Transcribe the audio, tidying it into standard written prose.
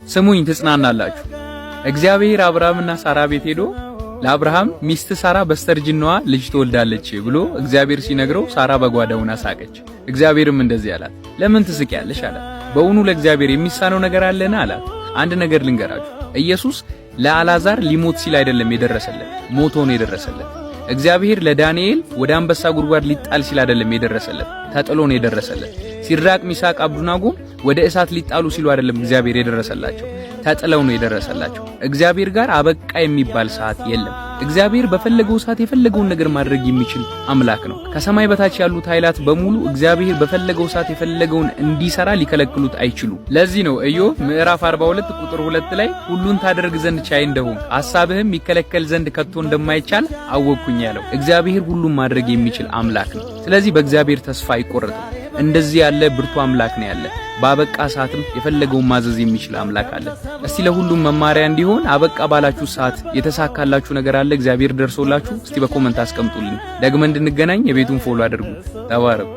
ስሙኝ ትጽናናላችሁ። እግዚአብሔር አብርሃምና ሳራ ቤት ሄዶ ለአብርሃም ሚስት ሳራ በስተርጅናዋ ልጅ ትወልዳለች ብሎ እግዚአብሔር ሲነግረው ሳራ በጓዳውና ሳቀች። እግዚአብሔርም እንደዚህ አላት፣ ለምን ትስቂያለሽ አላት። በእውኑ ለእግዚአብሔር የሚሳነው ነገር አለና አላት። አንድ ነገር ልንገራችሁ፣ ኢየሱስ ለአልዓዛር ሊሞት ሲል አይደለም የደረሰለት፣ ሞቶ ነው የደረሰለት። እግዚአብሔር ለዳንኤል ወደ አንበሳ ጉድጓድ ሊጣል ሲል አይደለም የደረሰለት፣ ተጥሎ ነው የደረሰለት። ሲድራቅ ሚሳቅ አብዱናጎም ወደ እሳት ሊጣሉ ሲሉ አይደለም እግዚአብሔር የደረሰላቸው፣ ተጥለው ነው የደረሰላቸው። እግዚአብሔር ጋር አበቃ የሚባል ሰዓት የለም። እግዚአብሔር በፈለገው ሰዓት የፈለገውን ነገር ማድረግ የሚችል አምላክ ነው። ከሰማይ በታች ያሉት ኃይላት በሙሉ እግዚአብሔር በፈለገው ሰዓት የፈለገውን እንዲሰራ ሊከለክሉት አይችሉም። ለዚህ ነው ኢዮብ ምዕራፍ 42 ቁጥር 2 ላይ ሁሉን ታደርግ ዘንድ ቻይ እንደሆን ሐሳብህም ይከለከል ዘንድ ከቶ እንደማይቻል አወቅኩኝ ያለው። እግዚአብሔር ሁሉን ማድረግ የሚችል አምላክ ነው። ስለዚህ በእግዚአብሔር ተስፋ አይቆረጥም። እንደዚህ ያለ ብርቱ አምላክ ነው ያለ። ባበቃ ሰዓትም የፈለገውን ማዘዝ የሚችል አምላክ አለ። እስቲ ለሁሉም መማሪያ እንዲሆን አበቃ ባላችሁ ሰዓት የተሳካላችሁ ነገር አለ እግዚአብሔር ደርሶላችሁ? እስቲ በኮመንት አስቀምጡልኝ። ደግመን እንድንገናኝ የቤቱን ፎሎ አድርጉ። ተባረኩ።